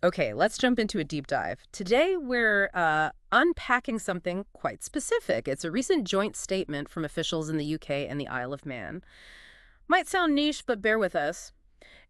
Okay, let's jump into a deep dive. Today, we're unpacking something quite specific. It's a recent joint statement from officials in the UK and the Isle of Man. Might sound niche, but bear with us.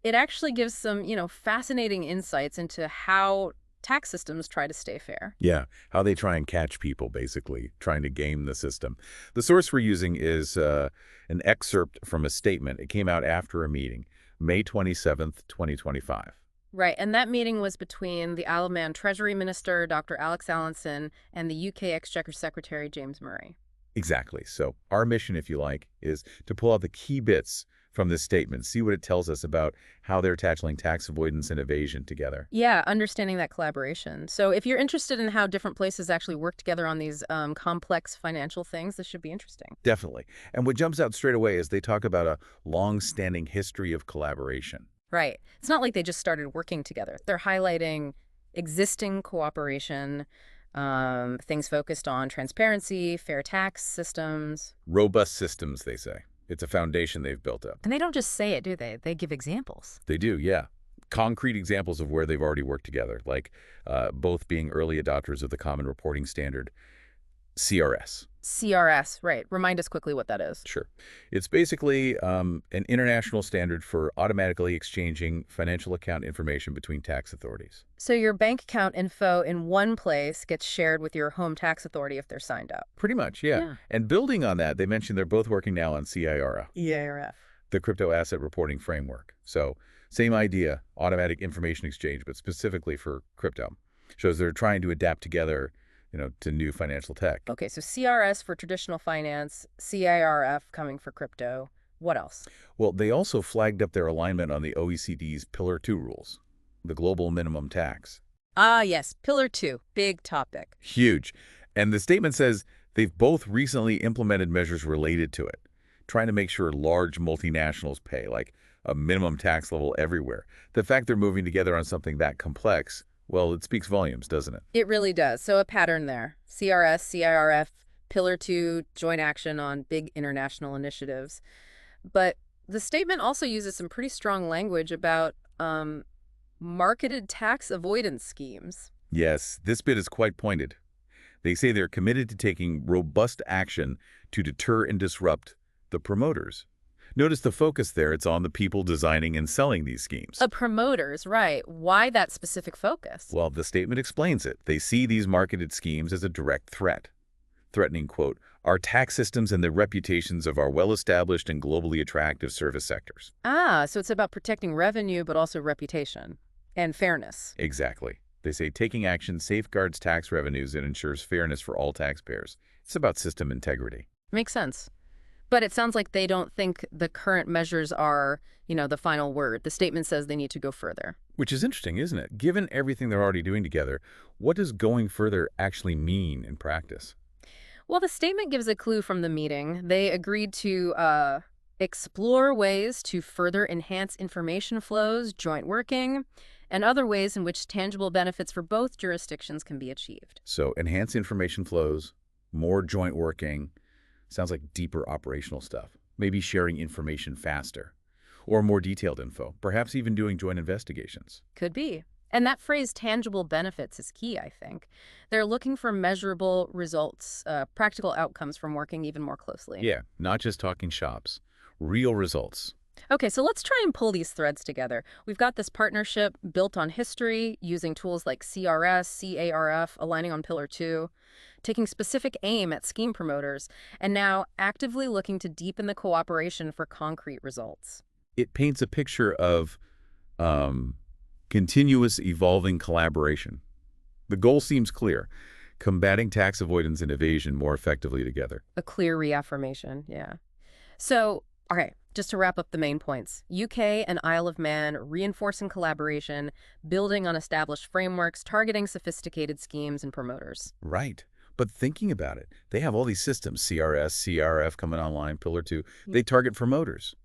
It actually gives some, fascinating insights into how tax systems try to stay fair. Yeah, how they try and catch people, basically, trying to game the system. The source we're using is an excerpt from a statement. It came out after a meeting, May 27th, 2025. Right, and that meeting was between the Isle of Man Treasury Minister, Dr. Alex Allinson, and the UK Exchequer Secretary, James Murray. Exactly. So our mission, if you like, is to pull out the key bits from this statement, see what it tells us about how they're tackling tax avoidance and evasion together. Yeah, understanding that collaboration. So if you're interested in how different places actually work together on these complex financial things, this should be interesting. Definitely. And what jumps out straight away is they talk about a long-standing history of collaboration. Right. It's not like they just started working together. They're highlighting existing cooperation, things focused on transparency, fair tax systems. Robust systems, they say. It's a foundation they've built up. And they don't just say it, do they? They give examples. They do, yeah. Concrete examples of where they've already worked together, like both being early adopters of the Common Reporting Standard, CRS. CRS, right. Remind us quickly what that is. Sure. It's basically an international standard for automatically exchanging financial account information between tax authorities. So your bank account info in one place gets shared with your home tax authority if they're signed up. Pretty much, yeah. Yeah. And building on that, they mentioned they're both working now on CIRA, EARF. the Crypto Asset Reporting Framework. So same idea, automatic information exchange, but specifically for crypto. Shows they're trying to adapt together, to new financial tech. Okay, so CRS for traditional finance, CIRF coming for crypto. What else? Well, they also flagged up their alignment on the OECD's Pillar 2 rules, the global minimum tax. Ah, yes, Pillar 2, big topic. Huge. And the statement says they've both recently implemented measures related to it, trying to make sure large multinationals pay, like a minimum tax level everywhere. The fact they're moving together on something that complex, well, it speaks volumes, doesn't it? It really does. So a pattern there. CRS, CIRF, Pillar 2, joint action on big international initiatives. But the statement also uses some pretty strong language about marketed tax avoidance schemes. Yes, this bit is quite pointed. They say they're committed to taking robust action to deter and disrupt the promoters. Notice the focus there. It's on the people designing and selling these schemes. Promoters, right. Why that specific focus? Well, the statement explains it. They see these marketed schemes as a direct threat. Threatening, quote, our tax systems and the reputations of our well-established and globally attractive service sectors. Ah, so it's about protecting revenue, but also reputation and fairness. Exactly. They say taking action safeguards tax revenues and ensures fairness for all taxpayers. It's about system integrity. Makes sense. But it sounds like they don't think the current measures are, the final word. The statement says they need to go further. Which is interesting, isn't it? Given everything they're already doing together, what does going further actually mean in practice? Well, the statement gives a clue from the meeting. They agreed to explore ways to further enhance information flows, joint working, and other ways in which tangible benefits for both jurisdictions can be achieved. So enhance information flows, more joint working. Sounds like deeper operational stuff. Maybe sharing information faster. Or more detailed info. Perhaps even doing joint investigations. Could be. And that phrase, tangible benefits, is key, I think. They're looking for measurable results, practical outcomes from working even more closely. Yeah, not just talking shops. Real results. Okay, so let's try and pull these threads together. We've got this partnership built on history, using tools like CRS, CARF, aligning on Pillar 2, taking specific aim at scheme promoters, and now actively looking to deepen the cooperation for concrete results. It paints a picture of continuous evolving collaboration. The goal seems clear, combating tax avoidance and evasion more effectively together. A clear reaffirmation, yeah. So, okay, just to wrap up the main points. UK and Isle of Man reinforcing collaboration, building on established frameworks, targeting sophisticated schemes and promoters. Right. But thinking about it, they have all these systems, CRS, CRF coming online, Pillar 2. They target promoters.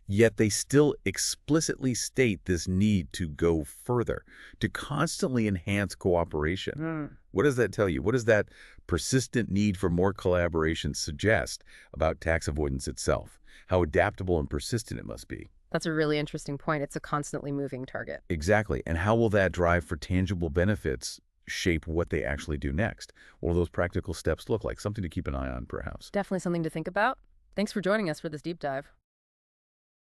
Yet they still explicitly state this need to go further, to constantly enhance cooperation. What does that tell you? What does that persistent need for more collaboration suggest about tax avoidance itself? How adaptable and persistent it must be? That's a really interesting point. It's a constantly moving target. Exactly. And how will that drive for tangible benefits shape what they actually do next? What will those practical steps look like? Something to keep an eye on, perhaps. Definitely something to think about. Thanks for joining us for this deep dive.